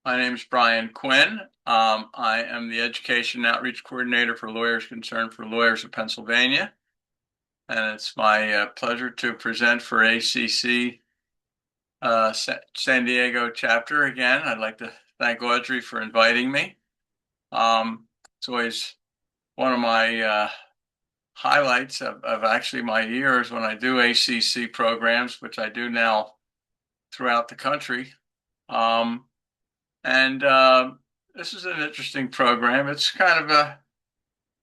My name is Brian Quinn. I am the Education and Outreach Coordinator for Lawyers Concerned for Lawyers of Pennsylvania, and it's my pleasure to present for ACC San Diego chapter again. I'd like to thank Audrey for inviting me. It's always one of my highlights of actually my years when I do ACC programs, which I do now throughout the country. And This is an interesting program. It's kind of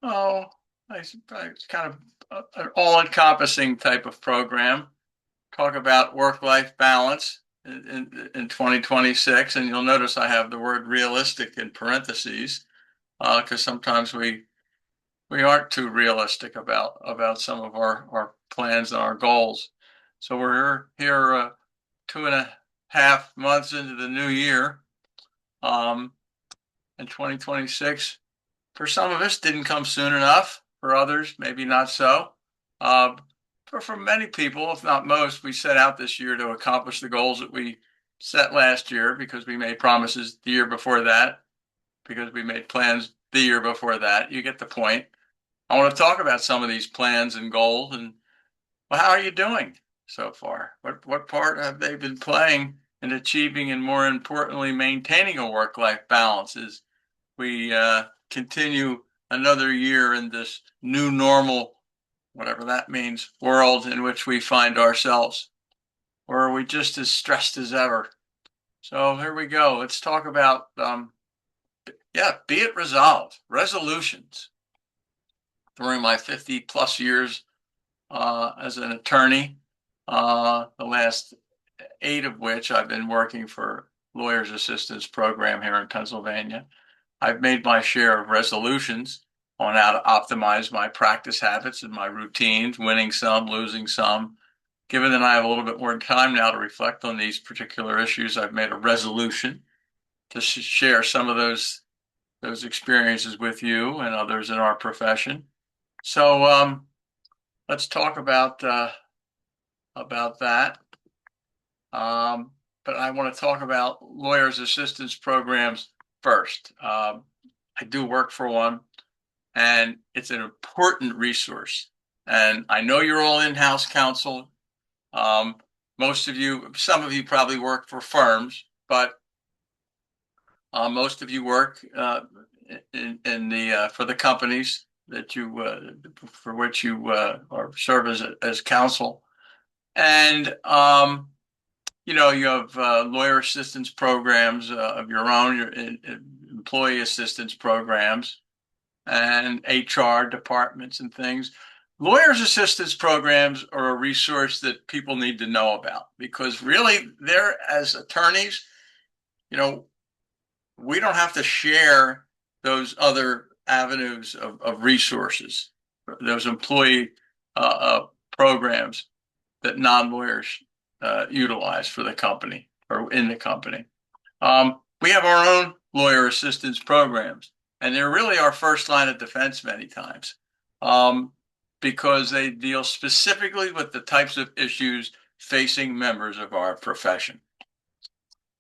oh, it's kind of an all-encompassing type of program. Talk about work-life balance in 2026, and you'll notice I have the word realistic in parentheses because sometimes we aren't too realistic about some of our plans and our goals. So we're here 2.5 months into the new year. In 2026. For some of us, didn't come soon enough. For others, maybe not so. But for many people, if not most, we set out this year to accomplish the goals that we set last year because we made promises the year before that, because we made plans the year before that. You get the point. I want to talk about some of these plans and goals and well, how are you doing so far? What part have they been playing in achieving and more importantly, maintaining a work-life balance as we continue another year in this new normal, whatever that means, world in which we find ourselves? Or are we just as stressed as ever? So here we go. Let's talk about, be it resolved, resolutions. During my 50 plus years as an attorney, the last 8 of which I've been working for Lawyers Assistance Program here in Pennsylvania. I've made my share of resolutions on how to optimize my practice habits and my routines, winning some, losing some. Given that I have a little bit more time now to reflect on these particular issues, I've made a resolution to share some of those experiences with you and others in our profession. So let's talk about that. But I want to talk about lawyers' assistance programs first. I do work for one, and it's an important resource. And I know you're all in-house counsel. Some of you probably work for firms, but most of you work for the companies that for which you serve as counsel. And you have lawyer assistance programs of your own, your employee assistance programs, and HR departments and things. Lawyers assistance programs are a resource that people need to know about because really, they're as attorneys, we don't have to share those other avenues of resources, those employee programs that non-lawyers utilize for the company or in the company. We have our own lawyer assistance programs, and they're really our first line of defense many times because they deal specifically with the types of issues facing members of our profession.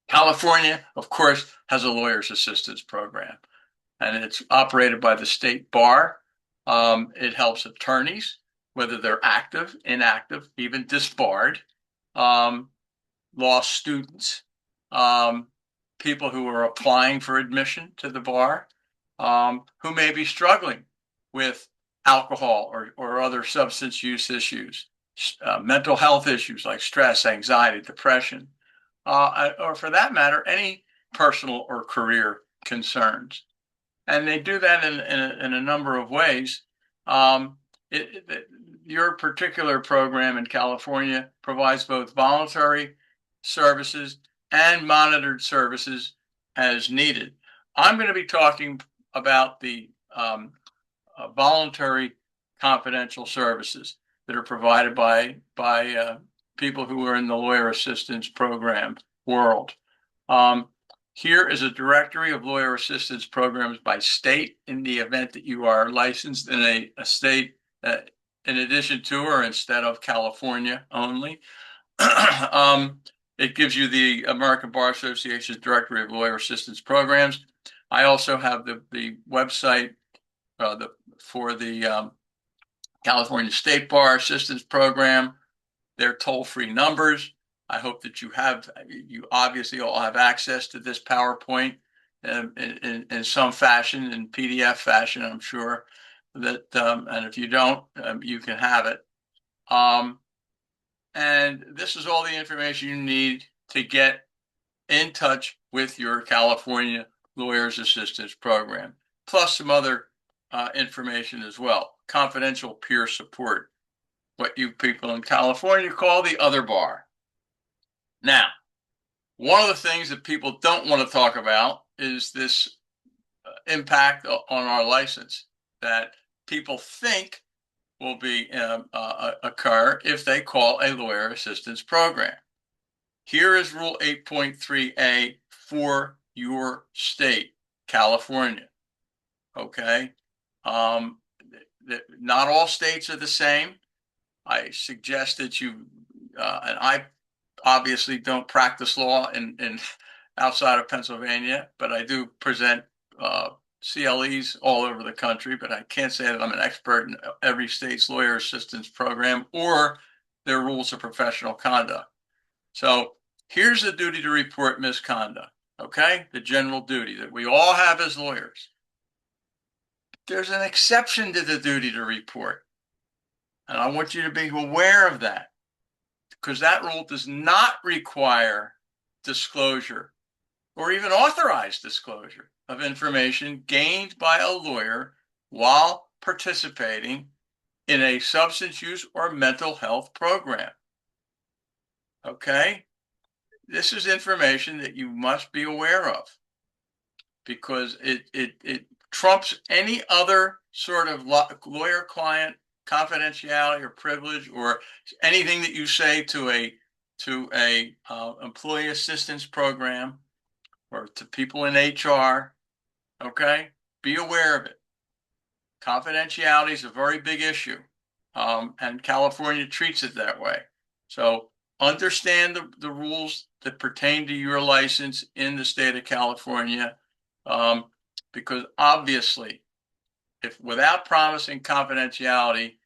California, of course, has a lawyer's assistance program, and it's operated by the state bar. It helps attorneys, whether they're active, inactive, even disbarred, law students, people who are applying for admission to the bar, who may be struggling with alcohol or other substance use issues, mental health issues like stress, anxiety, depression, or for that matter, any personal or career concerns. And they do that in a number of ways. Your particular program in California provides both voluntary services and monitored services as needed. I'm going to be talking about the voluntary confidential services that are provided by people who are in the lawyer assistance program world. Here is a directory of lawyer assistance programs by state in the event that you are licensed in a state in addition to or instead of California only. It gives you the American Bar Association's Directory of Lawyer Assistance Programs. I also have the website for the California State Bar Assistance Program. Their toll-free numbers. I hope that you obviously all have access to this PowerPoint in some fashion, in PDF fashion, I'm sure that, and if you don't, you can have it. And this is all the information you need to get in touch with your California Lawyers Assistance Program, plus some other information as well. Confidential peer support, what you people in California call the other bar. Now, one of the things that people don't want to talk about is this impact on our license that people think will be occur if they call a lawyer assistance program. Here is Rule 8.3A for your state, California. Okay, not all states are the same. I suggest that you, and I obviously don't practice law in outside of Pennsylvania, but I do present CLEs all over the country, but I can't say that I'm an expert in every state's lawyer assistance program or their rules of professional conduct. So here's the duty to report misconduct, okay? The general duty that we all have as lawyers. There's an exception to the duty to report. And I want you to be aware of that, because that rule does not require disclosure or even authorize disclosure of information gained by a lawyer while participating in a substance use or mental health program. Okay? This is information that you must be aware of, because it trumps any other sort of lawyer-client confidentiality or privilege or anything that you say to a employee assistance program or to people in HR. Okay, be aware of it. Confidentiality is a very big issue, and California treats it that way. So understand the rules that pertain to your license in the state of California, because obviously, if without promising confidentiality,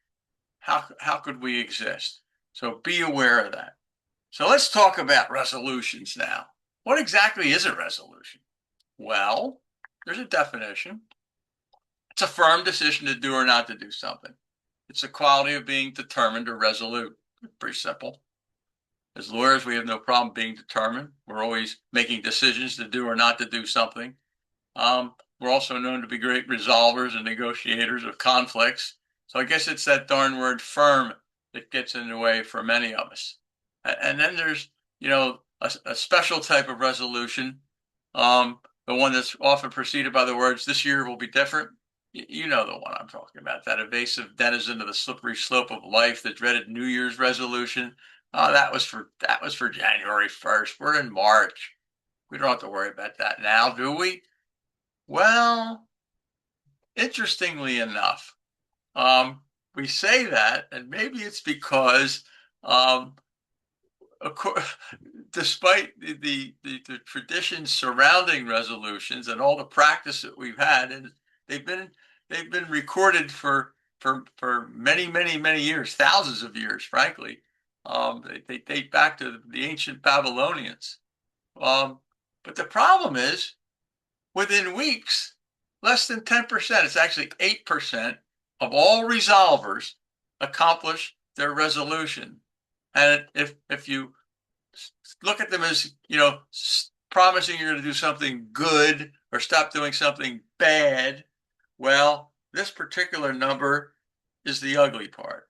how could we exist? So be aware of that. So let's talk about resolutions now. What exactly is a resolution? Well, there's a definition. It's a firm decision to do or not to do something. It's the quality of being determined or resolute. Pretty simple. As lawyers, we have no problem being determined. We're always making decisions to do or not to do something. We're also known to be great resolvers and negotiators of conflicts. So I guess it's that darn word firm that gets in the way for many of us. And then there's, a special type of resolution, the one that's often preceded by the words, "This year will be different." You know the one I'm talking about, that evasive denizen of the slippery slope of life, the dreaded New Year's resolution. Oh, that was for January 1st. We're in March. We don't have to worry about that now, do we? Well, interestingly enough, we say that, and maybe it's because, despite the traditions surrounding resolutions and all the practice that we've had, and they've been recorded for many years, thousands of years, frankly. They date back to the ancient Babylonians. But the problem is, within weeks, less than 10%, it's actually 8% of all resolvers accomplish their resolution. And if you look at them as, promising you're going to do something good or stop doing something bad, well, this particular number is the ugly part.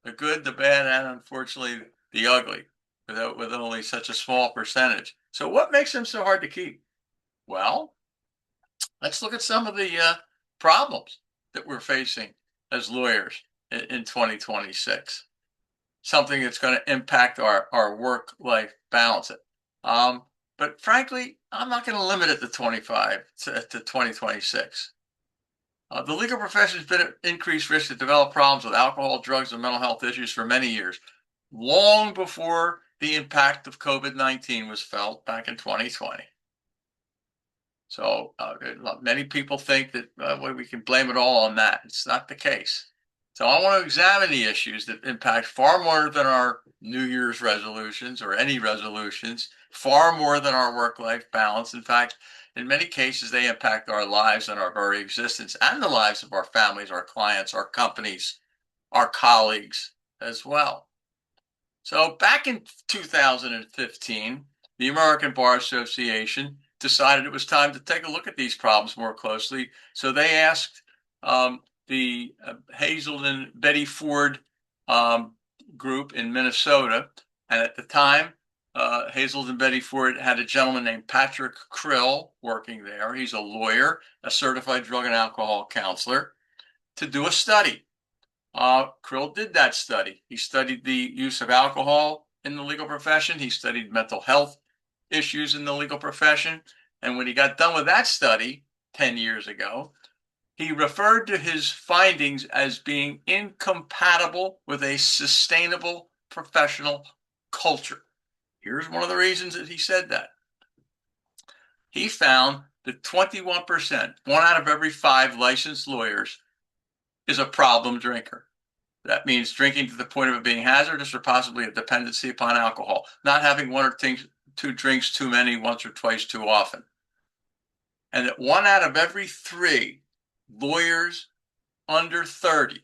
The good, the bad, and unfortunately the ugly, with only such a small percentage. So what makes them so hard to keep? Well, let's look at some of the problems that we're facing as lawyers in 2026. Something that's going to impact our work-life balance. But frankly, I'm not going to limit it to 2026. The legal profession has been at increased risk to develop problems with alcohol, drugs, and mental health issues for many years, long before the impact of COVID-19 was felt back in 2020. So many people think that we can blame it all on that. It's not the case. So I want to examine the issues that impact far more than our New Year's resolutions or any resolutions, far more than our work-life balance. In fact, in many cases, they impact our lives and our very existence and the lives of our families, our clients, our companies, our colleagues as well. So back in 2015, the American Bar Association decided it was time to take a look at these problems more closely. So they asked the Hazel and Betty Ford group in Minnesota. And at the time, Hazel and Betty Ford had a gentleman named Patrick Krill working there. He's a lawyer, a certified drug and alcohol counselor, to do a study. Krill did that study. He studied the use of alcohol in the legal profession. He studied mental health issues in the legal profession. And when he got done with that study 10 years ago, he referred to his findings as being incompatible with a sustainable professional culture. Here's one of the reasons that he said that. He found that 21%, 1 out of every 5 licensed lawyers, is a problem drinker. That means drinking to the point of it being hazardous or possibly a dependency upon alcohol, not having 1 or 2 drinks too many once or twice too often. And that 1 out of every 3 lawyers under 30,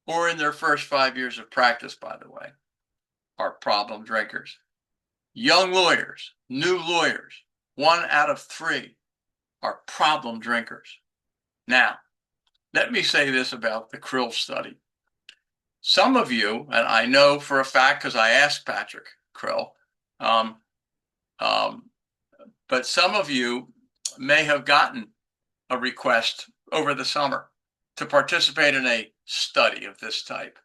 or in their first 5 years of practice, by the way, are problem drinkers. Young lawyers, new lawyers, 1 out of 3 are problem drinkers. Now, let me say this about the Krill study. Some of you, and I know for a fact because I asked Patrick Krill, but some of you may have gotten a request over the summer to participate in a study of this type.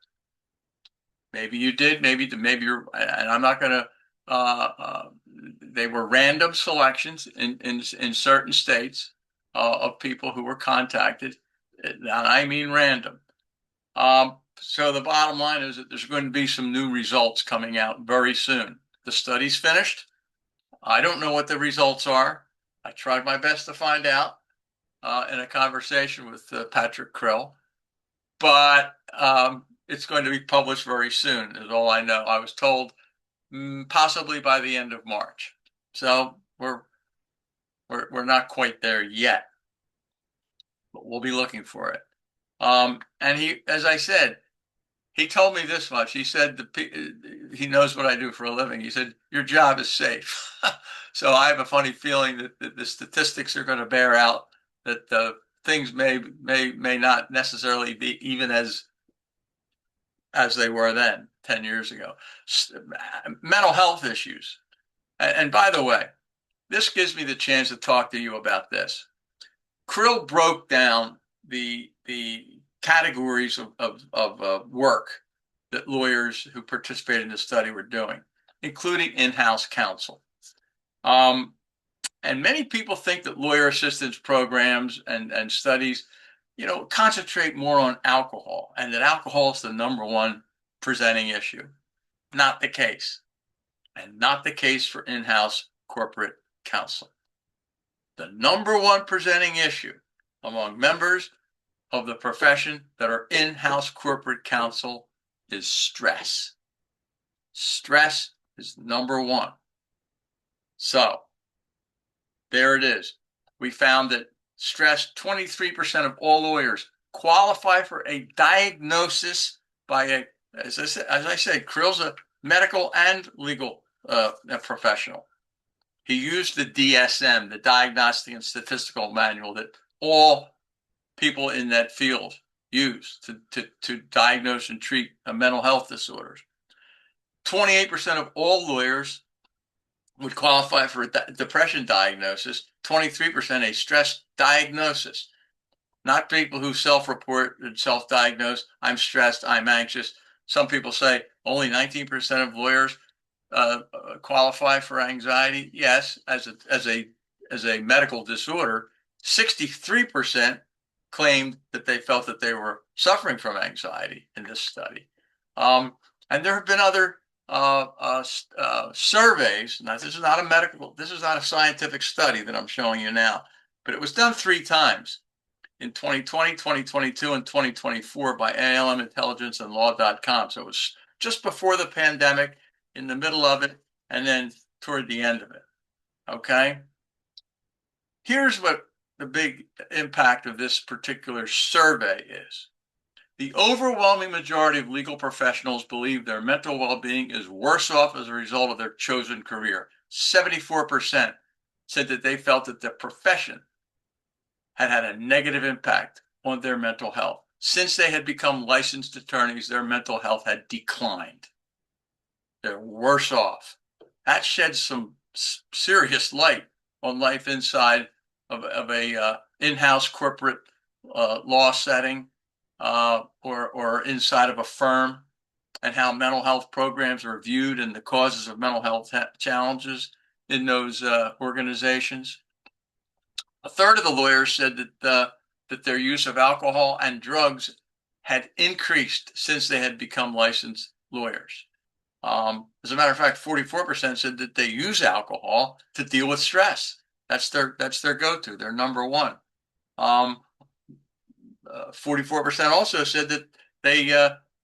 Maybe you did, maybe you're, and I'm not going to, they were random selections in certain states of people who were contacted. And I mean random. So the bottom line is that there's going to be some new results coming out very soon. The study's finished. I don't know what the results are. I tried my best to find out in a conversation with Patrick Krill, but it's going to be published very soon, is all I know. I was told possibly by the end of March. So we're not quite there yet, but we'll be looking for it. And he, as I said, he told me this much. He said he knows what I do for a living. He said, your job is safe. So I have a funny feeling that the statistics are going to bear out that things may not necessarily be even as they were then 10 years ago. Mental health issues. And by the way, this gives me the chance to talk to you about this. Krill broke down the categories of work that lawyers who participated in the study were doing, including in-house counsel. And many people think that lawyer assistance programs and studies, concentrate more on alcohol and that alcohol is the #1 presenting issue. Not the case. And not the case for in-house corporate counsel. The #1 presenting issue among members of the profession that are in-house corporate counsel is stress. Stress is #1. So there it is. We found that stress, 23% of all lawyers qualify for a diagnosis by as I said, Krill's a medical and legal professional. He used the DSM, the Diagnostic and Statistical Manual, that all people in that field use to diagnose and treat mental health disorders. 28% of all lawyers would qualify for a depression diagnosis, 23% a stress diagnosis. Not people who self-report and self-diagnose, I'm stressed, I'm anxious. Some people say only 19% of lawyers qualify for anxiety. Yes, as a medical disorder. 63% claimed that they felt that they were suffering from anxiety in this study. And there have been other surveys. Now, this is not a scientific study that I'm showing you now, but it was done 3 times in 2020, 2022, and 2024 by ALM Intelligence and Law.com. So it was just before the pandemic, in the middle of it, and then toward the end of it. Okay. Here's what the big impact of this particular survey is. The overwhelming majority of legal professionals believe their mental well-being is worse off as a result of their chosen career. 74% said that they felt that the profession had a negative impact on their mental health. Since they had become licensed attorneys, their mental health had declined. They're worse off. That sheds some serious light on life inside of a in-house corporate law setting or inside of a firm, and how mental health programs are viewed and the causes of mental health challenges in those organizations. A third of the lawyers said that their use of alcohol and drugs had increased since they had become licensed lawyers. As a matter of fact, 44% said that they use alcohol to deal with stress. That's their go-to, their number one. 44% also said that they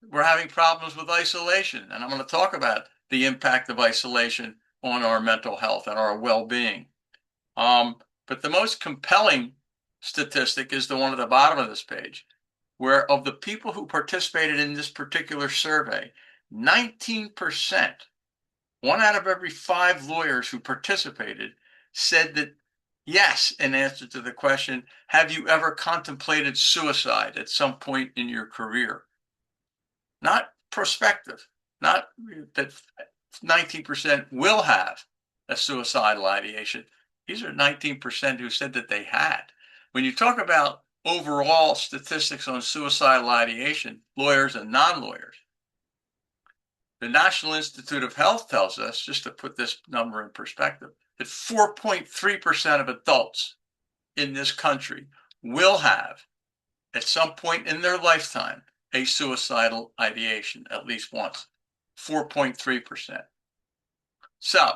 were having problems with isolation. And I'm going to talk about the impact of isolation on our mental health and our well-being. But the most compelling statistic is the one at the bottom of this page, where of the people who participated in this particular survey, 19%, 1 out of every 5 lawyers who participated, said that yes, in answer to the question, have you ever contemplated suicide at some point in your career? Not prospective, not that 19% will have a suicidal ideation. These are 19% who said that they had. When you talk about overall statistics on suicidal ideation, lawyers and non-lawyers, the National Institute of Health tells us, just to put this number in perspective, that 4.3% of adults in this country will have, at some point in their lifetime, a suicidal ideation at least once. 4.3%. So,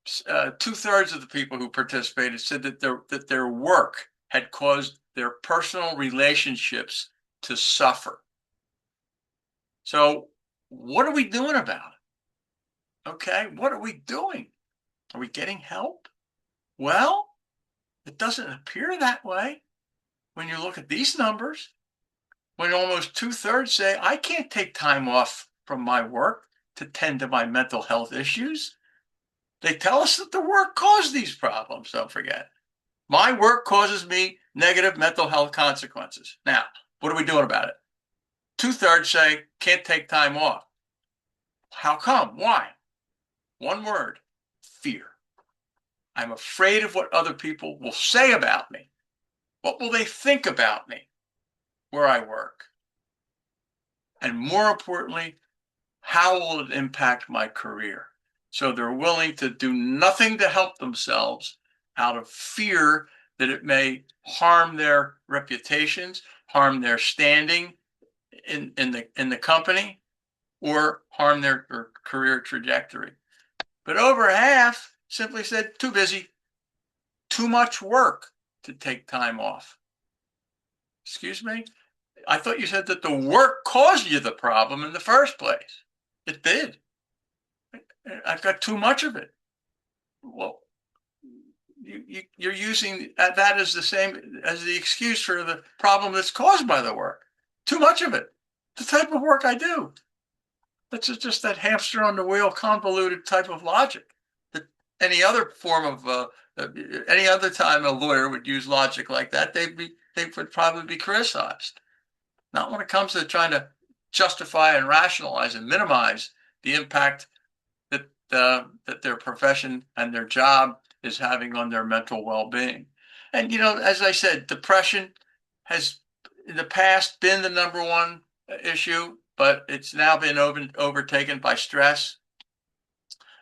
2/3 of the people who participated said that their work had caused their personal relationships to suffer. So, what are we doing about it? Okay, what are we doing? Are we getting help? Well, it doesn't appear that way when you look at these numbers. When almost 2/3 say, I can't take time off from my work to tend to my mental health issues. They tell us that the work caused these problems, don't forget. My work causes me negative mental health consequences. Now, what are we doing about it? 2/3 say, can't take time off. How come? Why? One word: fear. I'm afraid of what other people will say about me. What will they think about me where I work? And more importantly, how will it impact my career? So they're willing to do nothing to help themselves out of fear that it may harm their reputations, harm their standing in the company, or harm their career trajectory. But over half simply said, too busy, too much work to take time off. Excuse me? I thought you said that the work caused you the problem in the first place. It did. I've got too much of it. Well, you're using that as the same as the excuse for the problem that's caused by the work. Too much of it. The type of work I do. That's just that hamster on the wheel, convoluted type of logic. That any other form of any other time a lawyer would use logic like that, they would probably be criticized. Not when it comes to trying to justify and rationalize and minimize the impact that their profession and their job is having on their mental well-being. And, as I said, depression has in the past been the number one issue, but it's now been overtaken by stress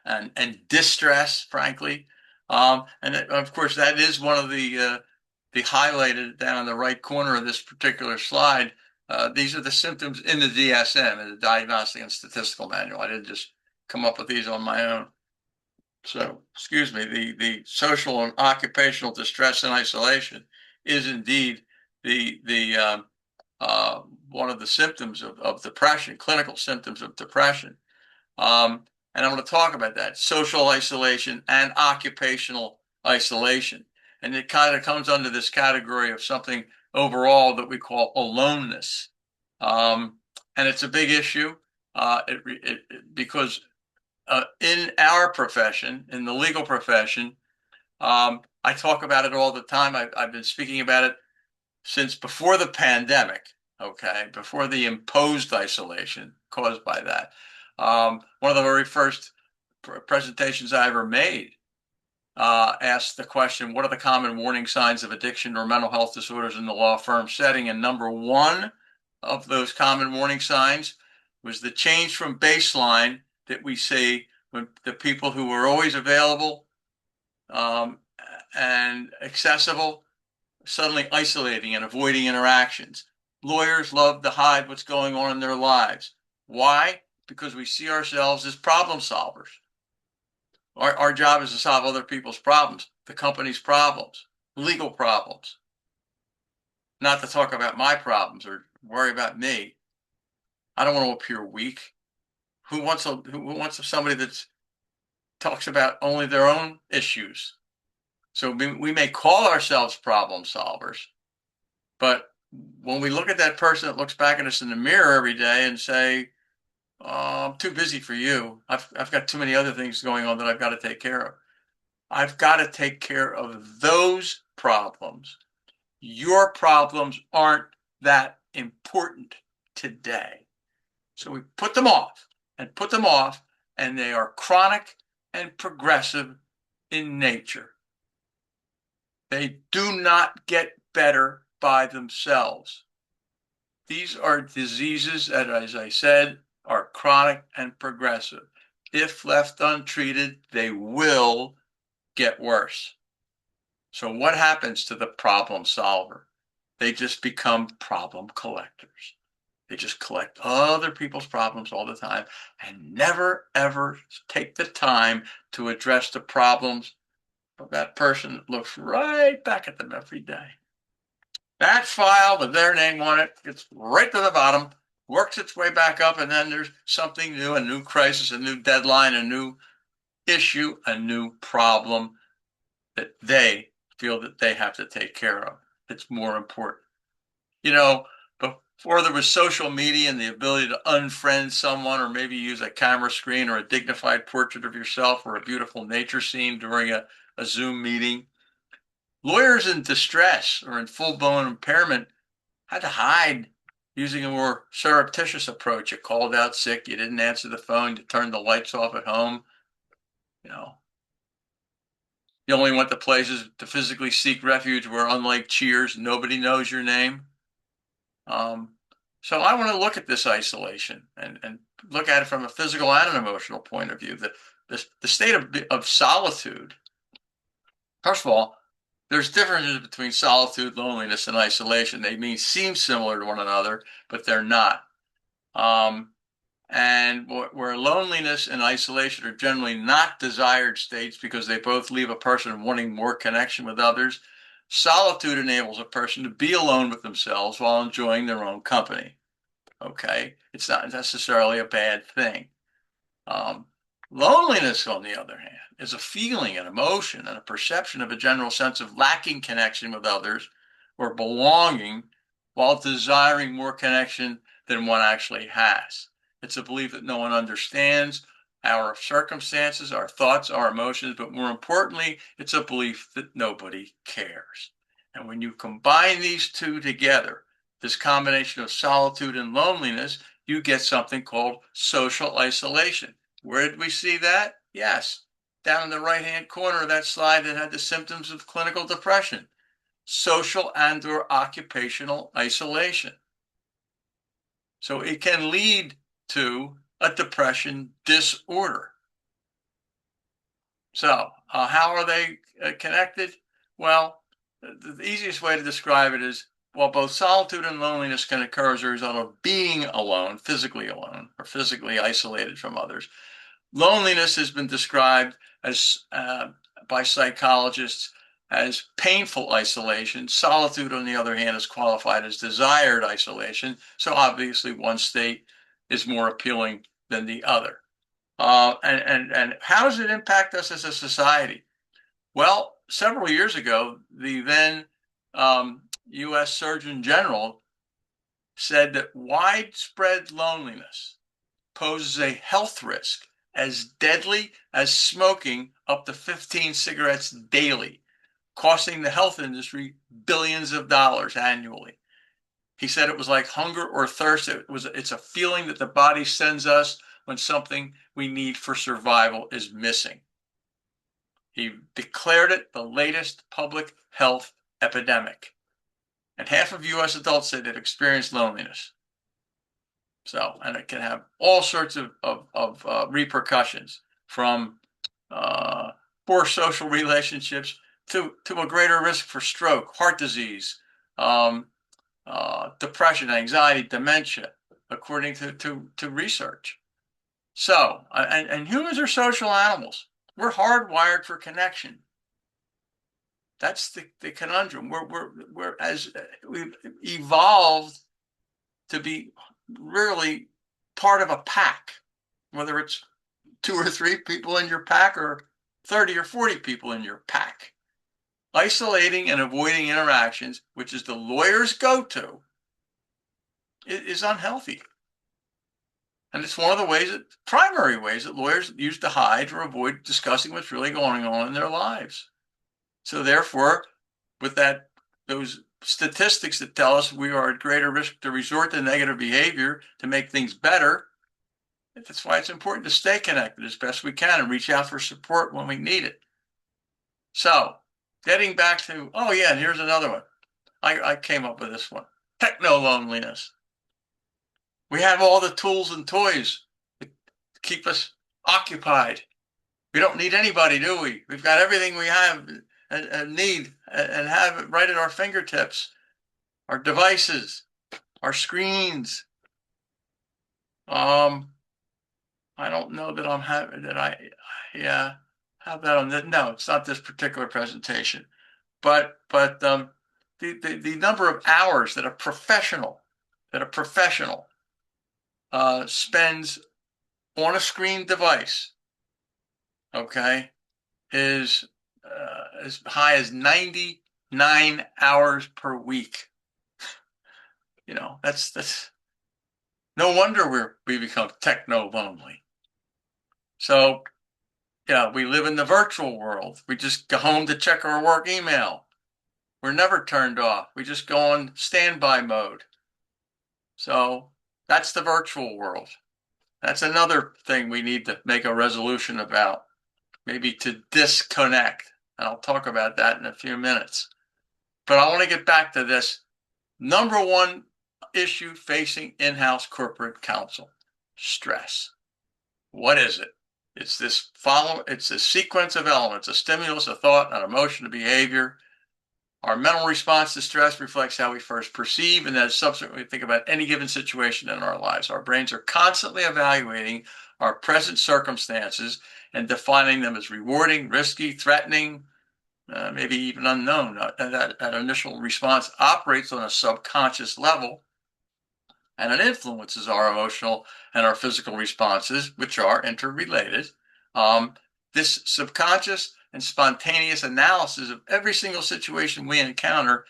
and distress, frankly. And of course, that is one of the highlighted down in the right corner of this particular slide, These are the symptoms in the DSM, in the Diagnostic and Statistical Manual. I didn't just come up with these on my own. So, excuse me, the social and occupational distress and isolation is indeed the one of the symptoms of depression, clinical symptoms of depression. And I'm going to talk about that, social isolation and occupational isolation. And it kind of comes under this category of something overall that we call aloneness. And it's a big issue because in our profession, in the legal profession, I talk about it all the time. I've been speaking about it since before the pandemic, okay, before the imposed isolation caused by that. One of the very first presentations I ever made asked the question, what are the common warning signs of addiction or mental health disorders in the law firm setting? And number one of those common warning signs was the change from baseline that we see when the people who were always available and accessible suddenly isolating and avoiding interactions. Lawyers love to hide what's going on in their lives. Why? Because we see ourselves as problem solvers. Our job is to solve other people's problems, the company's problems, legal problems, not to talk about my problems or worry about me. I don't want to appear weak. Who wants somebody that talks about only their own issues? So we may call ourselves problem solvers, but when we look at that person that looks back at us in the mirror every day and say, oh, I'm too busy for you. I've got too many other things going on that I've got to take care of. I've got to take care of those problems. Your problems aren't that important today. So we put them off, and they are chronic and progressive in nature. They do not get better by themselves. These are diseases that, as I said, are chronic and progressive. If left untreated, they will get worse. So what happens to the problem solver? They just become problem collectors. They just collect other people's problems all the time and never, ever take the time to address the problems of that person that looks right back at them every day. That file with their name on it gets right to the bottom, works its way back up, and then there's something new, a new crisis, a new deadline, a new issue, a new problem that they feel that they have to take care of. It's more important. You know, before there was social media and the ability to unfriend someone or maybe use a camera screen or a dignified portrait of yourself or a beautiful nature scene during a Zoom meeting, lawyers in distress or in full-blown impairment had to hide using a more surreptitious approach. You called out sick, you didn't answer the phone, you turned the lights off at home. You know, you only went to places to physically seek refuge where, unlike Cheers, nobody knows your name. So I want to look at this isolation and look at it from a physical and an emotional point of view. The state of solitude. First of all, there's differences between solitude, loneliness, and isolation. They seem similar to one another, but they're not. And where loneliness and isolation are generally not desired states because they both leave a person wanting more connection with others, solitude enables a person to be alone with themselves while enjoying their own company. Okay, it's not necessarily a bad thing. Loneliness, on the other hand, is a feeling, an emotion, and a perception of a general sense of lacking connection with others or belonging while desiring more connection than one actually has. It's a belief that no one understands our circumstances, our thoughts, our emotions, but more importantly, it's a belief that nobody cares. And when you combine these two together, this combination of solitude and loneliness, you get something called social isolation. Where did we see that? Yes, down in the right-hand corner of that slide that had the symptoms of clinical depression, social and/or occupational isolation. So it can lead to a depression disorder. So how are they connected? Well, the easiest way to describe it is while both solitude and loneliness can occur as a result of being alone, or physically isolated from others, loneliness has been described as by psychologists as painful isolation. Solitude, on the other hand, is qualified as desired isolation. So obviously, one state is more appealing than the other. And how does it impact us as a society? Well, several years ago, the then U.S. Surgeon General said that widespread loneliness poses a health risk as deadly as smoking up to 15 cigarettes daily, costing the health industry billions of dollars annually. He said it was like hunger or thirst. It's a feeling that the body sends us when something we need for survival is missing. He declared it the latest public health epidemic. And half of U.S. adults say they've experienced loneliness. So, and it can have all sorts of repercussions, from poor social relationships to a greater risk for stroke, heart disease, depression, anxiety, dementia, according to research. So, and humans are social animals. We're hardwired for connection. That's the conundrum. We've evolved to be really part of a pack, whether it's 2 or 3 people in your pack or 30 or 40 people in your pack. Isolating and avoiding interactions, which is the lawyer's go-to, is unhealthy. And it's one of the primary ways that lawyers use to hide or avoid discussing what's really going on in their lives. So therefore, with those statistics that tell us we are at greater risk to resort to negative behavior to make things better, that's why it's important to stay connected as best we can and reach out for support when we need it. So, getting back to, oh yeah, and here's another one. I came up with this one. Techno-loneliness. We have all the tools and toys that keep us occupied. We don't need anybody, do we? We've got everything we have and need and have it right at our fingertips. Our devices, our screens. I don't know that have that on that. No, it's not this particular presentation. But the number of hours that a professional spends on a screen device, okay, is as high as 99 hours per week. You know, that's no wonder we become techno lonely. So, yeah, we live in the virtual world. We just go home to check our work email. We're never turned off. We just go on standby mode. So that's the virtual world. That's another thing we need to make a resolution about, maybe to disconnect. And I'll talk about that in a few minutes. But I want to get back to this number one issue facing in-house corporate counsel: stress. What is it? It's a sequence of elements: a stimulus, a thought, an emotion, a behavior. Our mental response to stress reflects how we first perceive and then subsequently think about any given situation in our lives. Our brains are constantly evaluating our present circumstances and defining them as rewarding, risky, threatening, maybe even unknown. That initial response operates on a subconscious level, and it influences our emotional and our physical responses, which are interrelated. This subconscious and spontaneous analysis of every single situation we encounter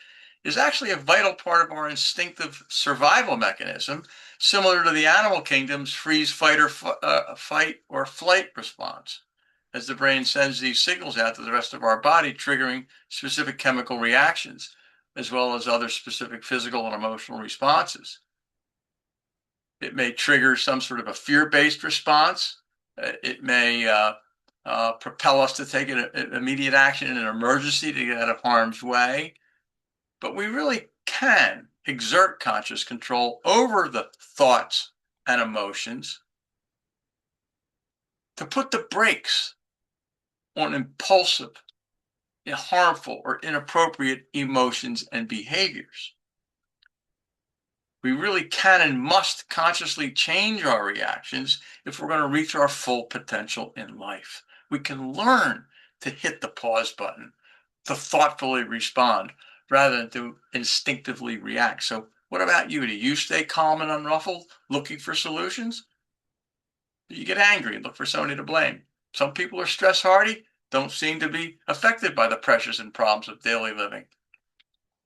is actually a vital part of our instinctive survival mechanism, similar to the animal kingdom's freeze, fight, or flight response, as the brain sends these signals out to the rest of our body, triggering specific chemical reactions, as well as other specific physical and emotional responses. It may trigger some sort of a fear-based response. It may propel us to take an immediate action in an emergency to get out of harm's way. But we really can exert conscious control over the thoughts and emotions to put the brakes on impulsive, harmful, or inappropriate emotions and behaviors. We really can and must consciously change our reactions if we're going to reach our full potential in life. We can learn to hit the pause button, to thoughtfully respond rather than to instinctively react. So, what about you? Do you stay calm and unruffled, looking for solutions? Do you get angry and look for somebody to blame? Some people are stress hardy, don't seem to be affected by the pressures and problems of daily living.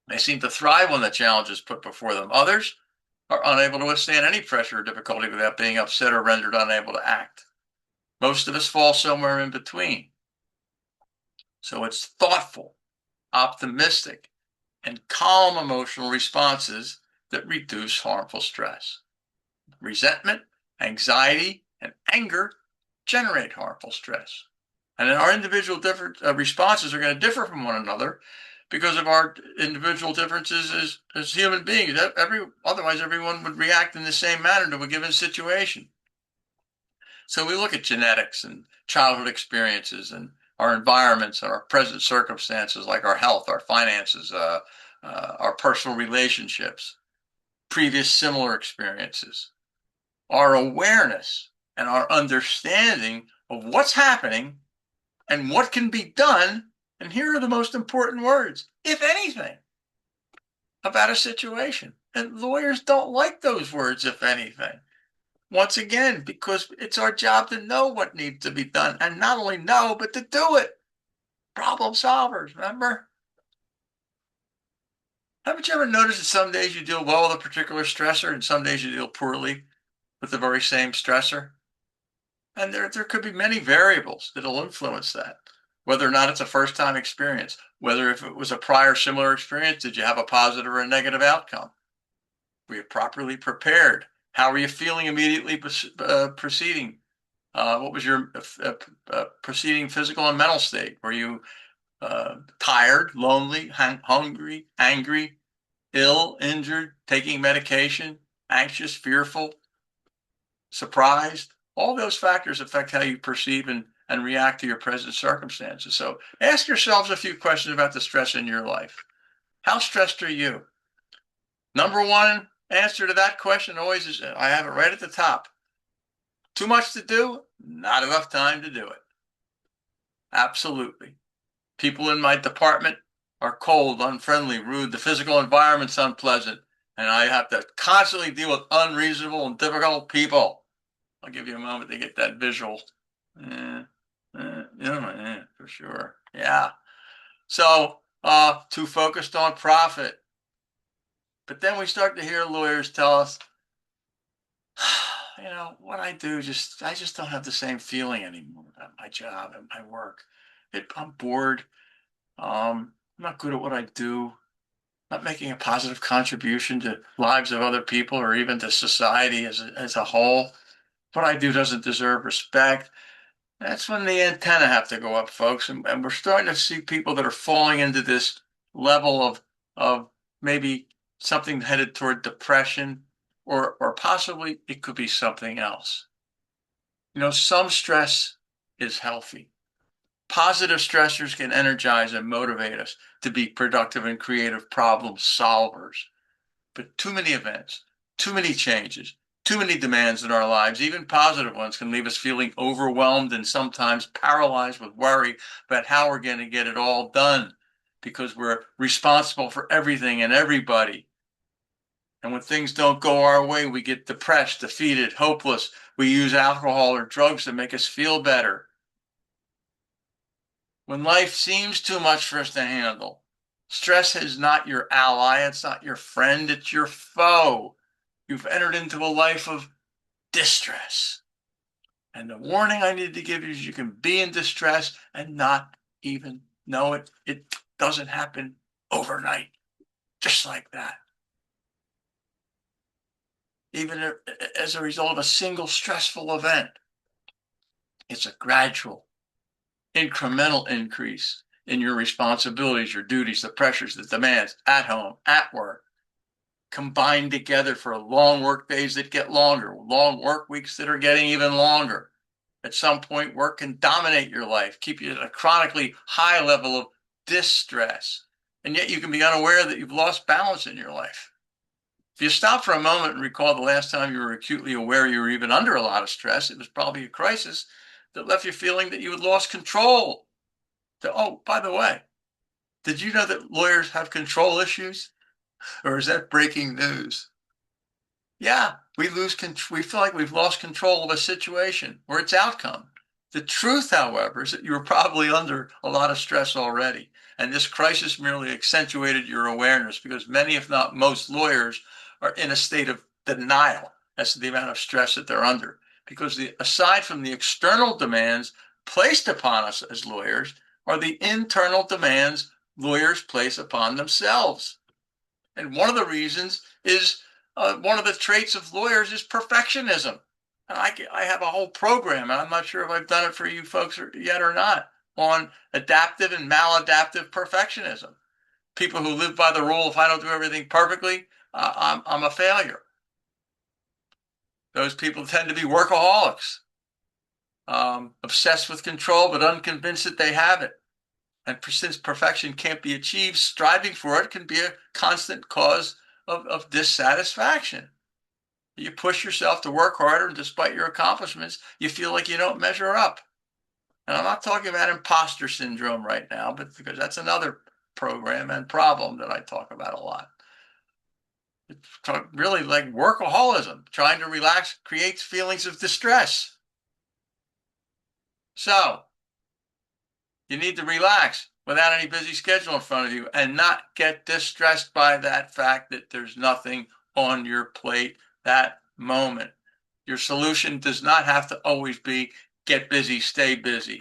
They seem to thrive when the challenge is put before them. Others are unable to withstand any pressure or difficulty without being upset or rendered unable to act. Most of us fall somewhere in between. So it's thoughtful, optimistic, and calm emotional responses that reduce harmful stress. Resentment, anxiety, and anger generate harmful stress. And then our individual different responses are going to differ from one another because of our individual differences as human beings. Otherwise, everyone would react in the same manner to a given situation. So we look at genetics and childhood experiences and our environments and our present circumstances, like our health, our finances, our personal relationships, previous similar experiences, our awareness and our understanding of what's happening and what can be done. And here are the most important words, if anything, about a situation. And lawyers don't like those words, if anything. Once again, because it's our job to know what needs to be done, and not only know, but to do it. Problem solvers, remember? Haven't you ever noticed that some days you deal well with a particular stressor and some days you deal poorly with the very same stressor? And there could be many variables that'll influence that. Whether or not it's a first time experience, whether if it was a prior similar experience, did you have a positive or a negative outcome? Were you properly prepared? How were you feeling immediately proceeding? What was your preceding physical and mental state? Were you tired, lonely, hungry, angry, ill, injured, taking medication, anxious, fearful, surprised? All those factors affect how you perceive and react to your present circumstances. So ask yourselves a few questions about the stress in your life. How stressed are you? Number one answer to that question always is, I have it right at the top. Too much to do, not enough time to do it. Absolutely. People in my department are cold, unfriendly, rude. The physical environment's unpleasant, and I have to constantly deal with unreasonable and difficult people. I'll give you a moment to get that visual. For sure. Yeah. So, too focused on profit. But then we start to hear lawyers tell us, what I just don't have the same feeling anymore about my job and my work. I'm bored. I'm not good at what I do. Not making a positive contribution to lives of other people or even to society as a whole. What I do doesn't deserve respect. That's when the antenna have to go up, folks. And we're starting to see people that are falling into this level of maybe something headed toward depression, or possibly it could be something else. Some stress is healthy. Positive stressors can energize and motivate us to be productive and creative problem solvers. But too many events, too many changes, too many demands in our lives, even positive ones, can leave us feeling overwhelmed and sometimes paralyzed with worry about how we're going to get it all done, because we're responsible for everything and everybody. And when things don't go our way, we get depressed, defeated, hopeless. We use alcohol or drugs to make us feel better. When life seems too much for us to handle, stress is not your ally, it's not your friend, it's your foe. You've entered into a life of distress. And the warning I need to give you is you can be in distress and not even know it. It doesn't happen overnight, just like that. Even as a result of a single stressful event, it's a gradual, incremental increase in your responsibilities, your duties, the pressures, the demands at home, at work, combined together for long work days that get longer, long work weeks that are getting even longer. At some point, work can dominate your life, keep you at a chronically high level of distress, and yet you can be unaware that you've lost balance in your life. If you stop for a moment and recall the last time you were acutely aware you were even under a lot of stress, it was probably a crisis that left you feeling that you had lost control. Oh, by the way, did you know that lawyers have control issues? Or is that breaking news? Yeah, we feel like we've lost control of a situation or its outcome. The truth, however, is that you were probably under a lot of stress already. And this crisis merely accentuated your awareness because many, if not most, lawyers are in a state of denial as to the amount of stress that they're under. Because aside from the external demands placed upon us as lawyers, are the internal demands lawyers place upon themselves. And one of the reasons is one of the traits of lawyers is perfectionism. And I have a whole program, and I'm not sure if I've done it for you folks yet or not, on adaptive and maladaptive perfectionism. People who live by the rule, if I don't do everything perfectly, I'm a failure. Those people tend to be workaholics, obsessed with control, but unconvinced that they have it. And since perfection can't be achieved, striving for it can be a constant cause of dissatisfaction. You push yourself to work harder, and despite your accomplishments, you feel like you don't measure up. And I'm not talking about imposter syndrome right now, but because that's another program and problem that I talk about a lot. It's really like workaholism. Trying to relax creates feelings of distress. So you need to relax without any busy schedule in front of you and not get distressed by that fact that there's nothing on your plate that moment. Your solution does not have to always be get busy, stay busy.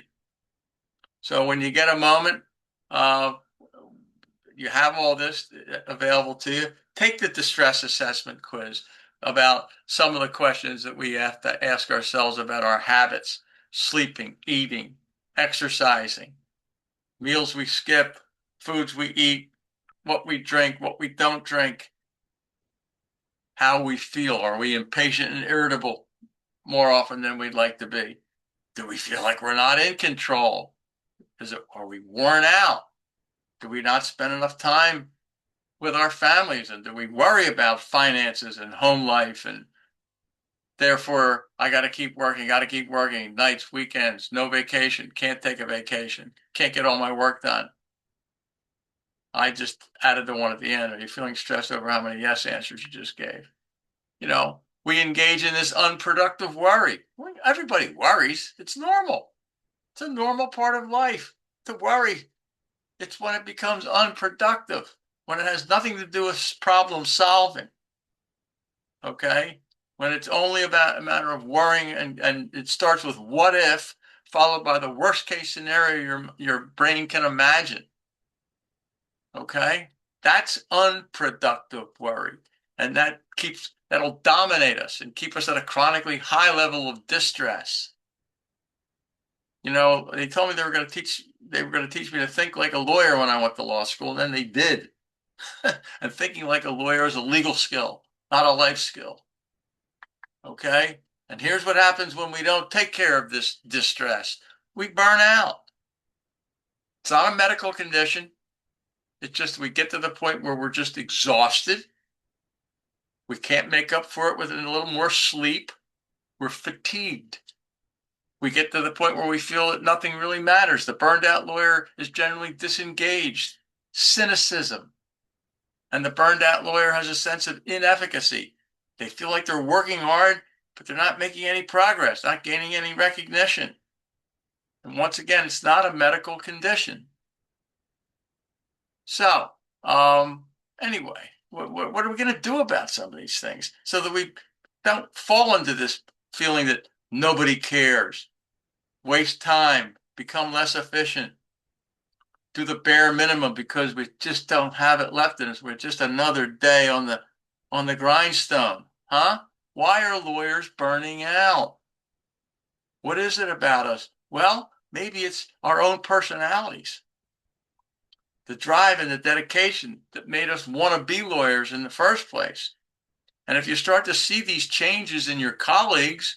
So when you get a moment, you have all this available to you, take the distress assessment quiz about some of the questions that we have to ask ourselves about our habits, sleeping, eating, exercising, meals we skip, foods we eat, what we drink, what we don't drink, how we feel. Are we impatient and irritable more often than we'd like to be? Do we feel like we're not in control? Are we worn out? Do we not spend enough time with our families? And do we worry about finances and home life? And therefore, I got to keep working, nights, weekends, no vacation, can't take a vacation, can't get all my work done. I just added the one at the end. Are you feeling stressed over how many yes answers you just gave? We engage in this unproductive worry. Everybody worries. It's normal. It's a normal part of life to worry. It's when it becomes unproductive, when it has nothing to do with problem solving. Okay? When it's only about a matter of worrying and it starts with what if, followed by the worst case scenario your brain can imagine. Okay? That's unproductive worry. And that'll dominate us and keep us at a chronically high level of distress. They told me they were going to teach me to think like a lawyer when I went to law school, and then they did. And thinking like a lawyer is a legal skill, not a life skill. Okay? And here's what happens when we don't take care of this distress. We burn out. It's not a medical condition. It's just we get to the point where we're just exhausted. We can't make up for it with a little more sleep. We're fatigued. We get to the point where we feel that nothing really matters. The burned out lawyer is generally disengaged, cynicism. And the burned out lawyer has a sense of inefficacy. They feel like they're working hard, but they're not making any progress, not gaining any recognition. And once again, it's not a medical condition. So, anyway, what are we going to do about some of these things so that we don't fall into this feeling that nobody cares, waste time, become less efficient, do the bare minimum because we just don't have it left in us. We're just another day on the grindstone, huh? Why are lawyers burning out? What is it about us? Well, maybe it's our own personalities. The drive and the dedication that made us want to be lawyers in the first place. And if you start to see these changes in your colleagues,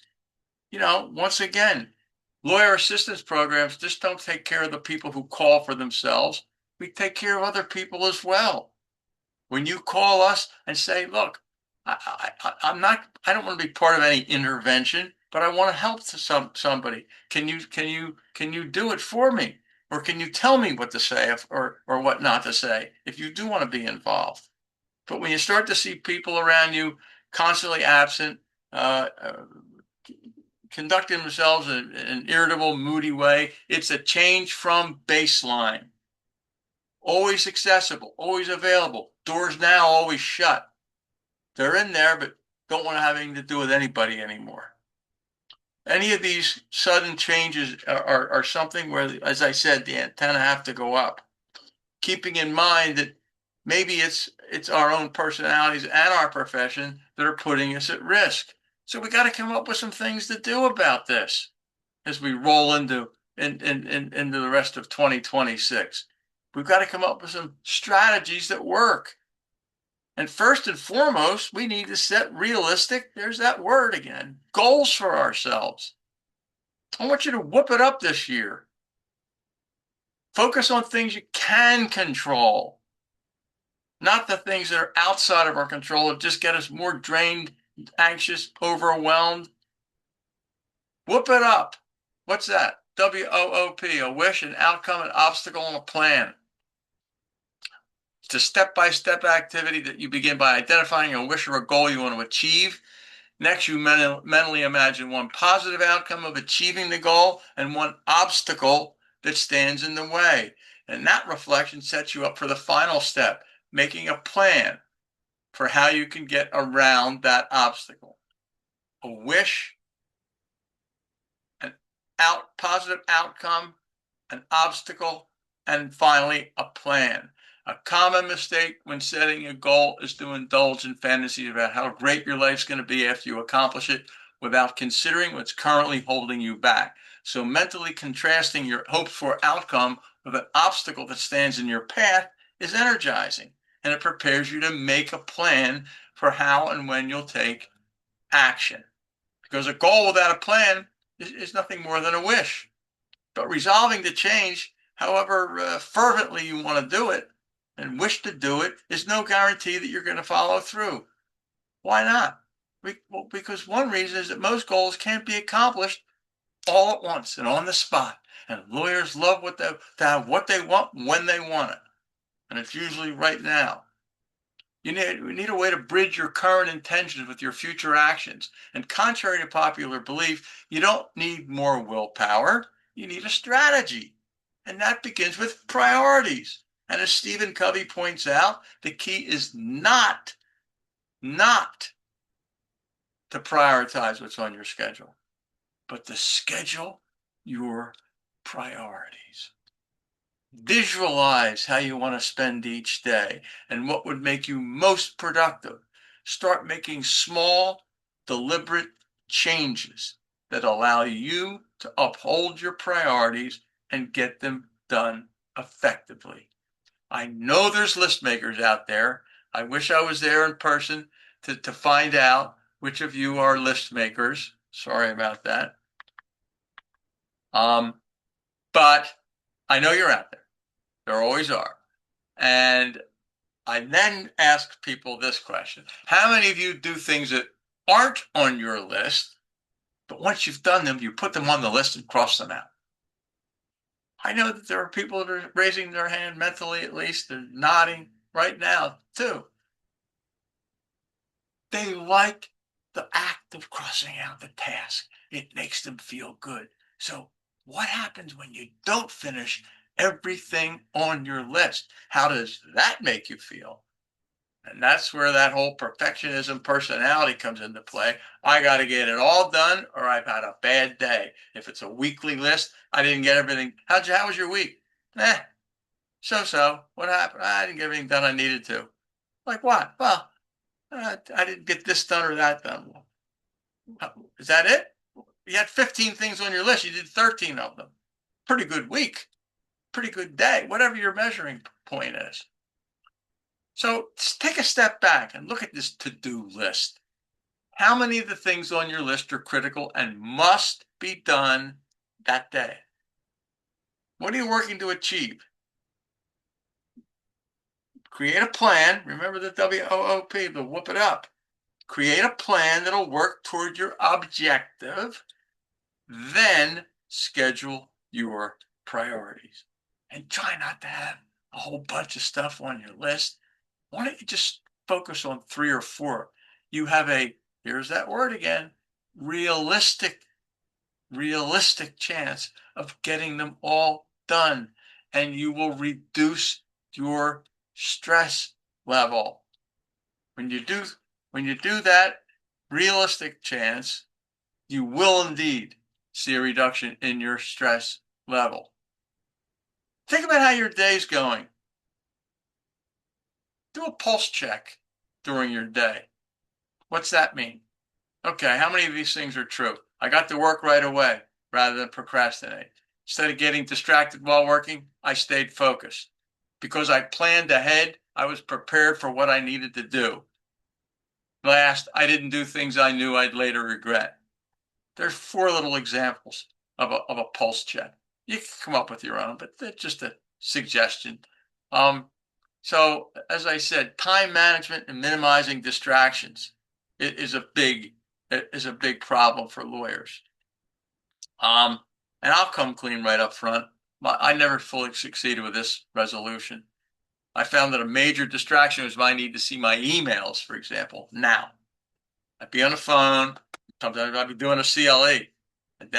once again, lawyer assistance programs just don't take care of the people who call for themselves. We take care of other people as well. When you call us and say, look, I don't want to be part of any intervention, but I want to help somebody. Can you do it for me? Or can you tell me what to say or what not to say if you do want to be involved? But when you start to see people around you constantly absent, uh, uh, conducting themselves in an irritable, moody way, it's a change from baseline. Always accessible, always available. Doors now always shut. They're in there, but don't want to have anything to do with anybody anymore. Any of these sudden changes are something where, as I said, the antenna have to go up. Keeping in mind that maybe it's our own personalities and our profession that are putting us at risk. So we got to come up with some things to do about this as we roll into the rest of 2026. We've got to come up with some strategies that work. And first and foremost, we need to set realistic, there's that word again, goals for ourselves. I want you to whoop it up this year. Focus on things you can control, not the things that are outside of our control that just get us more drained, anxious, overwhelmed. Whoop it up. What's that? WOOP, a wish, an outcome, an obstacle, and a plan. It's a step-by-step activity that you begin by identifying a wish or a goal you want to achieve. Next, you mentally imagine one positive outcome of achieving the goal and one obstacle that stands in the way. And that reflection sets you up for the final step, making a plan for how you can get around that obstacle. A wish, an positive outcome, an obstacle, and finally a plan. A common mistake when setting a goal is to indulge in fantasies about how great your life's going to be after you accomplish it without considering what's currently holding you back. So mentally contrasting your hoped for outcome with an obstacle that stands in your path is energizing, and it prepares you to make a plan for how and when you'll take action. Because a goal without a plan is nothing more than a wish. But resolving to change, however fervently you want to do it and wish to do it, is no guarantee that you're going to follow through. Why not? Well, because one reason is that most goals can't be accomplished all at once and on the spot. And lawyers love to have what they want when they want it. And it's usually right now. We need a way to bridge your current intentions with your future actions. And contrary to popular belief, you don't need more willpower. You need a strategy. And that begins with priorities. And as Stephen Covey points out, the key is not to prioritize what's on your schedule, but to schedule your priorities. Visualize how you want to spend each day and what would make you most productive. Start making small, deliberate changes that allow you to uphold your priorities and get them done effectively. I know there's list makers out there. I wish I was there in person to find out which of you are list makers. Sorry about that. But I know you're out there. There always are. And I then ask people this question. How many of you do things that aren't on your list, but once you've done them, you put them on the list and cross them out? I know that there are people that are raising their hand mentally, at least, they're nodding right now, too. They like the act of crossing out the task. It makes them feel good. So what happens when you don't finish everything on your list? How does that make you feel? And that's where that whole perfectionism personality comes into play. I got to get it all done or I've had a bad day. If it's a weekly list, I didn't get everything. How was your week? So. What happened? I didn't get everything done I needed to. Like what? Well, I didn't get this done or that done. Is that it? You had 15 things on your list. You did 13 of them. Pretty good week. Pretty good day. Whatever your measuring point is. So take a step back and look at this to-do list. How many of the things on your list are critical and must be done that day? What are you working to achieve? Create a plan. Remember the WOOP, the whoop it up. create a plan that'll work toward your objective, then schedule your priorities. And try not to have a whole bunch of stuff on your list. Why don't you just focus on 3 or 4? You have here's that word again, realistic chance of getting them all done, and you will reduce your stress level. When you do that realistic chance, you will indeed see a reduction in your stress level. Think about how your day's going. Do a pulse check during your day. What's that mean? Okay, how many of these things are true? I got to work right away rather than procrastinate. Instead of getting distracted while working, I stayed focused. Because I planned ahead, I was prepared for what I needed to do. Last, I didn't do things I knew I'd later regret. There's 4 little examples of a pulse check. You can come up with your own, but that's just a suggestion. So, as I said, time management and minimizing distractions is a big problem for lawyers. And I'll come clean right up front. I never fully succeeded with this resolution. I found that a major distraction was my need to see my emails, for example. Now, I'd be on the phone. Sometimes I'd be doing a CLE. And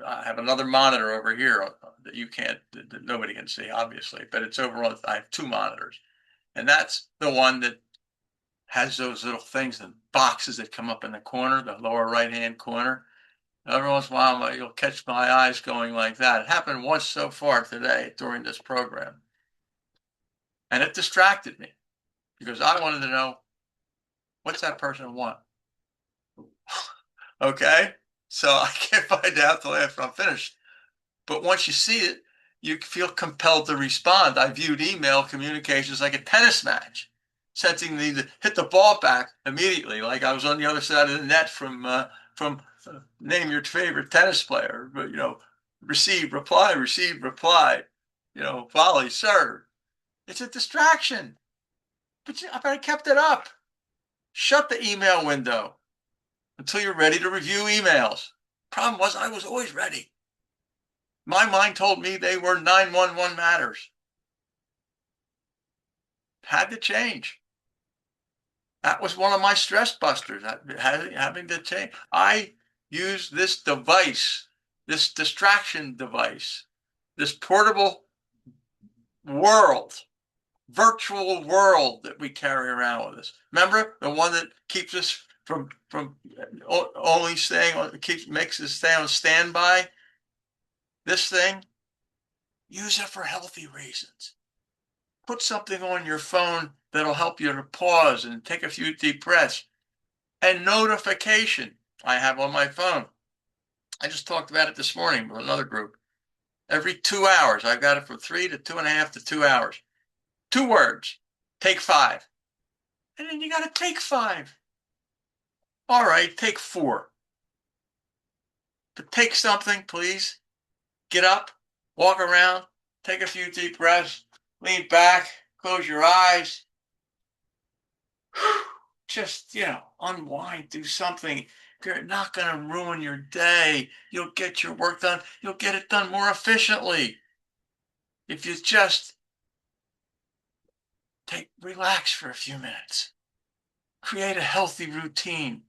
I have another monitor over here that that nobody can see, obviously, but it's over on. I have 2 monitors, and that's the one that has those little things and boxes that come up in the corner, the lower right-hand corner. Every once in a while, you'll catch my eyes going like that. It happened once so far today during this program. And it distracted me because I wanted to know, what's that person want? Okay? So I can't find out till after I'm finished. But once you see it, you feel compelled to respond. I viewed email communications like a tennis match, sensing the need to hit the ball back immediately, like I was on the other side of the net from name your favorite tennis player, but receive, reply, volley, serve. It's a distraction, but I kept it up. Shut the email window until you're ready to review emails. Problem was, I was always ready. My mind told me they were 911 matters. Had to change. That was one of my stress busters, having to change. I use this device, this distraction device, this portable virtual world that we carry around with us. Remember the one that keeps us from only makes us stay on standby? This thing, use it for healthy reasons. Put something on your phone that'll help you to pause and take a few deep breaths. And notification I have on my phone. I just talked about it this morning with another group. Every 2 hours, I've got it from 3 to 2.5 to 2 hours. 2 words, take 5. And then you got to take 5. All right, take 4. But take something, please. Get up, walk around, take a few deep breaths, lean back, close your eyes. Just, unwind, do something. You're not going to ruin your day. You'll get your work done. You'll get it done more efficiently. If you just relax for a few minutes. Create a healthy routine.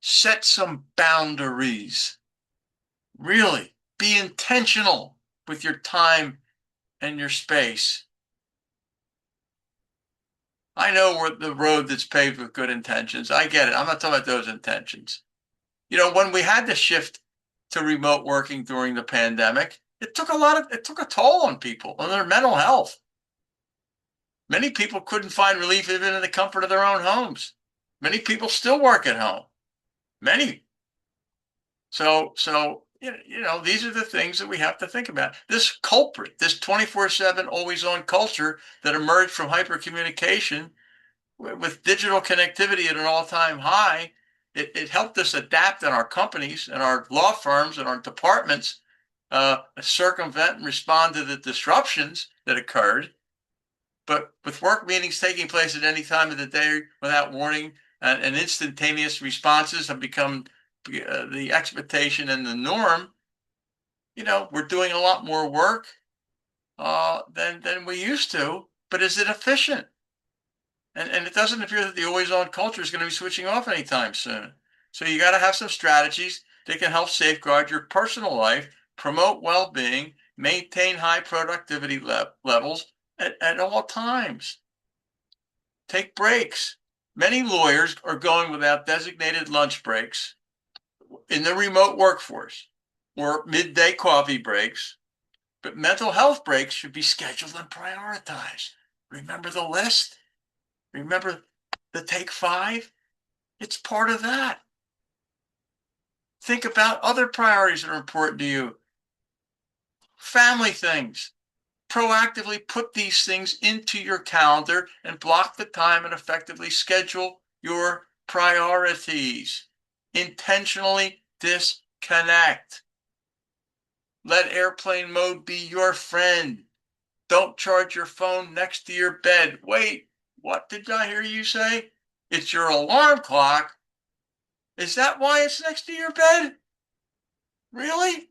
Set some boundaries. Really, be intentional with your time and your space. I know we're the road that's paved with good intentions. I get it. I'm not talking about those intentions. When we had to shift to remote working during the pandemic, it took a toll on people, on their mental health. Many people couldn't find relief even in the comfort of their own homes. Many people still work at home. Many. So these are the things that we have to think about. This culprit, this 24/7 always on culture that emerged from hypercommunication with digital connectivity at an all-time high, it helped us adapt in our companies and our law firms and our departments, circumvent and respond to the disruptions that occurred. But with work meetings taking place at any time of the day without warning, and instantaneous responses have become the expectation and the norm, we're doing a lot more work than we used to. But is it efficient? And it doesn't appear that the always-on culture is going to be switching off anytime soon. So you got to have some strategies that can help safeguard your personal life, promote well-being, maintain high productivity levels at all times. Take breaks. Many lawyers are going without designated lunch breaks in the remote workforce or midday coffee breaks, but mental health breaks should be scheduled and prioritized. Remember the list? Remember the take 5? It's part of that. Think about other priorities that are important to you. Family things. Proactively put these things into your calendar and block the time and effectively schedule your priorities. Intentionally disconnect. Let airplane mode be your friend. Don't charge your phone next to your bed. Wait, what did I hear you say? It's your alarm clock. Is that why it's next to your bed? Really?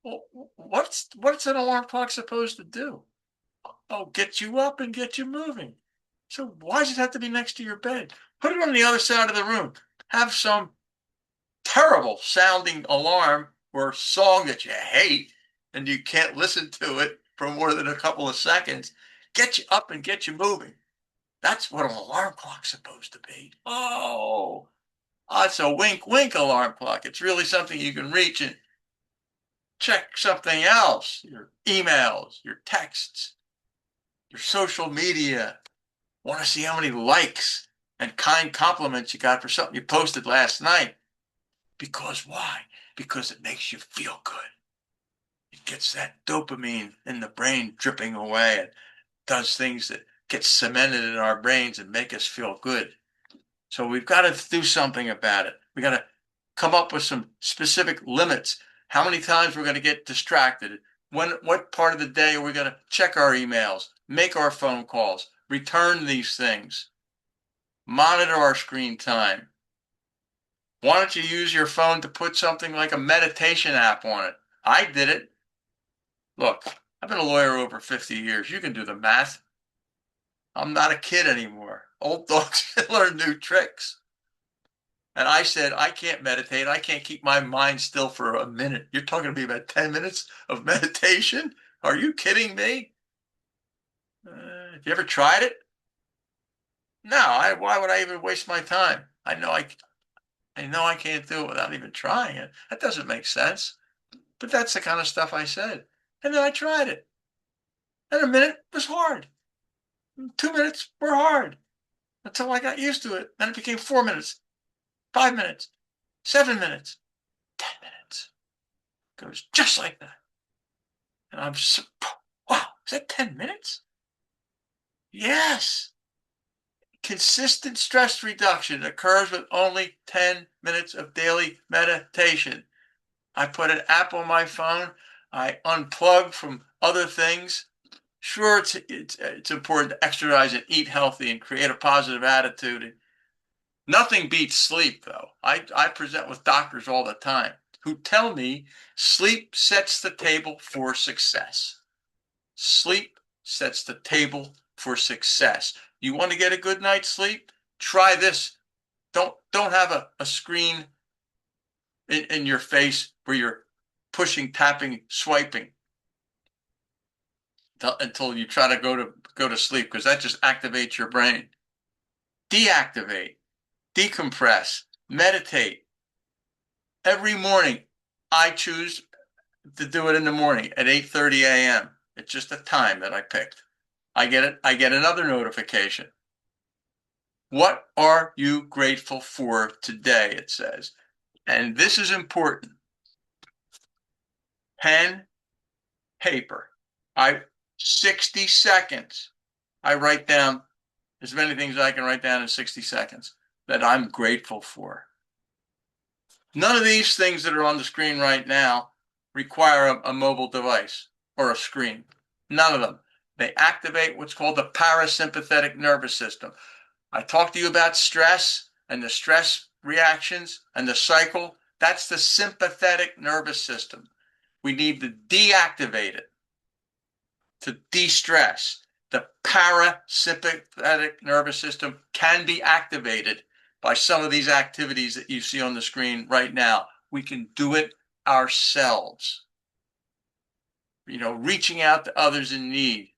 Well, what's an alarm clock supposed to do? Oh, get you up and get you moving. So why does it have to be next to your bed? Put it on the other side of the room. Have some terrible sounding alarm or song that you hate and you can't listen to it for more than a couple of seconds. Get you up and get you moving. That's what an alarm clock's supposed to be. Oh, it's a wink, wink alarm clock. It's really something you can reach and check something else, your emails, your texts, your social media. Want to see how many likes and kind compliments you got for something you posted last night. Because why? Because it makes you feel good. It gets that dopamine in the brain dripping away and does things that get cemented in our brains and make us feel good. So we've got to do something about it. We got to come up with some specific limits. How many times we're going to get distracted? What part of the day are we going to check our emails, make our phone calls, return these things, monitor our screen time? Why don't you use your phone to put something like a meditation app on it? I did it. Look, I've been a lawyer over 50 years. You can do the math. I'm not a kid anymore. Old dogs learn new tricks. And I said, I can't meditate. I can't keep my mind still for a minute. You're talking to me about 10 minutes of meditation? Are you kidding me? Have you ever tried it? No, why would I even waste my time? I know I can't do it without even trying it. That doesn't make sense. But that's the kind of stuff I said. And then I tried it. And a minute was hard. 2 minutes were hard until I got used to it. Then it became 4 minutes, 5 minutes, 7 minutes, 10 minutes. It goes just like that. And I'm so, wow, is that 10 minutes? Yes. Consistent stress reduction occurs with only 10 minutes of daily meditation. I put an app on my phone. I unplug from other things. Sure, it's important to exercise and eat healthy and create a positive attitude. Nothing beats sleep, though. I present with doctors all the time who tell me sleep sets the table for success. Sleep sets the table for success. You want to get a good night's sleep? Try this. Don't have a screen in your face where you're pushing, tapping, swiping until you try to go to sleep, because that just activates your brain. Deactivate, decompress, meditate. Every morning, I choose to do it in the morning at 8:30 a.m. It's just a time that I picked. I get another notification. What are you grateful for today? It says. And this is important. Pen, paper. 60 seconds. I write down as many things as I can write down in 60 seconds that I'm grateful for. None of these things that are on the screen right now require a mobile device or a screen. None of them. They activate what's called the parasympathetic nervous system. I talked to you about stress and the stress reactions and the cycle. That's the sympathetic nervous system. We need to deactivate it to de-stress. The parasympathetic nervous system can be activated by some of these activities that you see on the screen right now. We can do it ourselves. Reaching out to others in need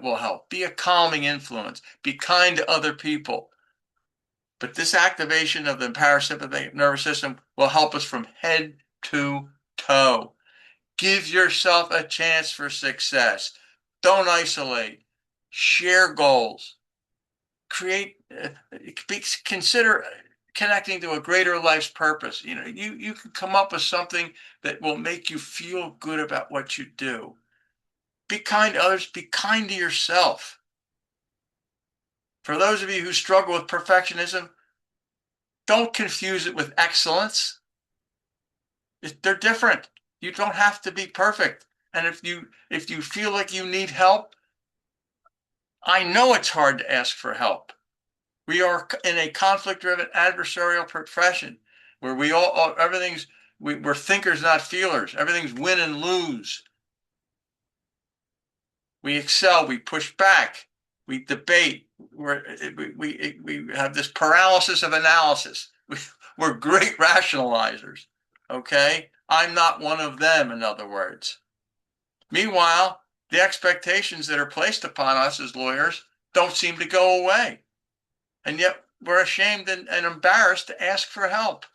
will help. Be a calming influence. Be kind to other people. But this activation of the parasympathetic nervous system will help us from head to toe. Give yourself a chance for success. Don't isolate. Share goals. Consider connecting to a greater life's purpose. You can come up with something that will make you feel good about what you do. Be kind to others. Be kind to yourself. For those of you who struggle with perfectionism, don't confuse it with excellence. They're different. You don't have to be perfect. And if you feel like you need help, I know it's hard to ask for help. We are in a conflict-driven adversarial profession where we're thinkers, not feelers. Everything's win and lose. We excel, we push back, we debate. We have this paralysis of analysis. We're great rationalizers. Okay? I'm not one of them, in other words. Meanwhile, the expectations that are placed upon us as lawyers don't seem to go away. And yet we're ashamed and embarrassed to ask for help.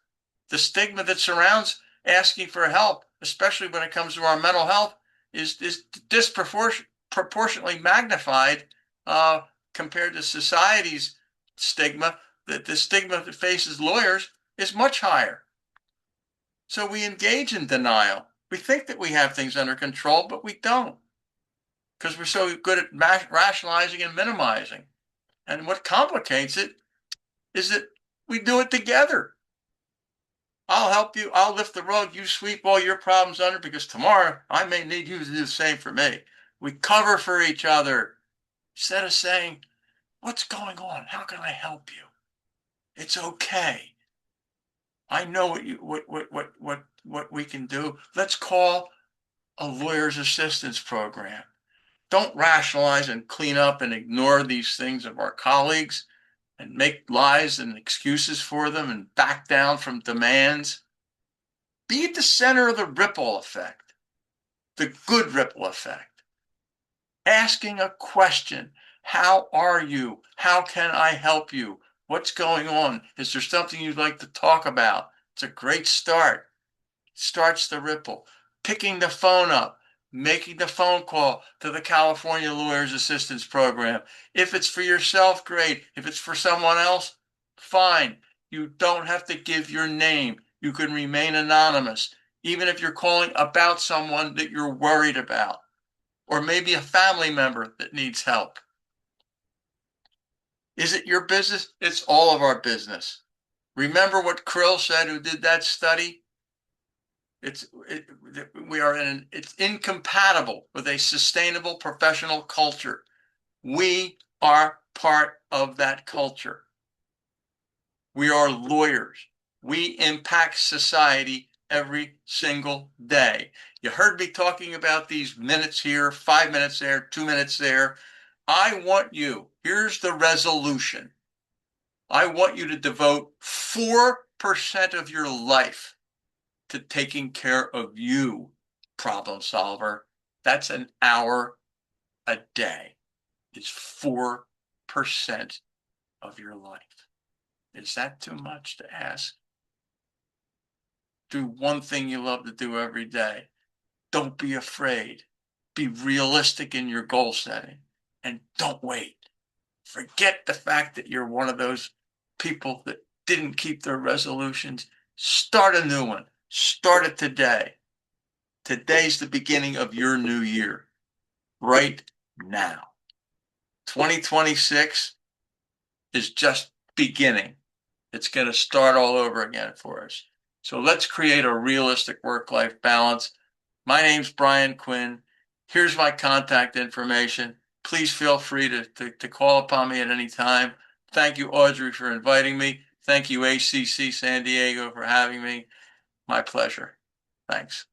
The stigma that surrounds asking for help, especially when it comes to our mental health, is disproportionately magnified compared to society's stigma. That the stigma that faces lawyers is much higher. So we engage in denial. We think that we have things under control, but we don't, because we're so good at rationalizing and minimizing. And what complicates it is that we do it together. I'll help you. I'll lift the rug. You sweep all your problems under, because tomorrow I may need you to do the same for me. We cover for each other instead of saying, what's going on? How can I help you? It's okay. I know what we can do. Let's call a lawyer's assistance program. Don't rationalize and clean up and ignore these things of our colleagues and make lies and excuses for them and back down from demands. Be at the center of the ripple effect, the good ripple effect. Asking a question. How are you? How can I help you? What's going on? Is there something you'd like to talk about? It's a great start. Starts the ripple. Picking the phone up, making the phone call to the California Lawyers Assistance Program. If it's for yourself, great. If it's for someone else, fine. You don't have to give your name. You can remain anonymous, even if you're calling about someone that you're worried about, or maybe a family member that needs help. Is it your business? It's all of our business. Remember what Krill said, who did that study? It's incompatible with a sustainable professional culture. We are part of that culture. We are lawyers. We impact society every single day. You heard me talking about these minutes here, 5 minutes there, 2 minutes there. Here's the resolution. I want you to devote 4% of your life to taking care of you, problem solver. That's an hour a day. It's 4% of your life. Is that too much to ask? Do one thing you love to do every day. Don't be afraid. Be realistic in your goal setting, and don't wait. Forget the fact that you're one of those people that didn't keep their resolutions. Start a new one. Start it today. Today's the beginning of your new year. Right now. 2026 is just beginning. It's going to start all over again for us. So let's create a realistic work-life balance. My name's Brian Quinn. Here's my contact information. Please feel free to call upon me at any time. Thank you, Audrey, for inviting me. Thank you, ACC San Diego, for having me. My pleasure. Thanks.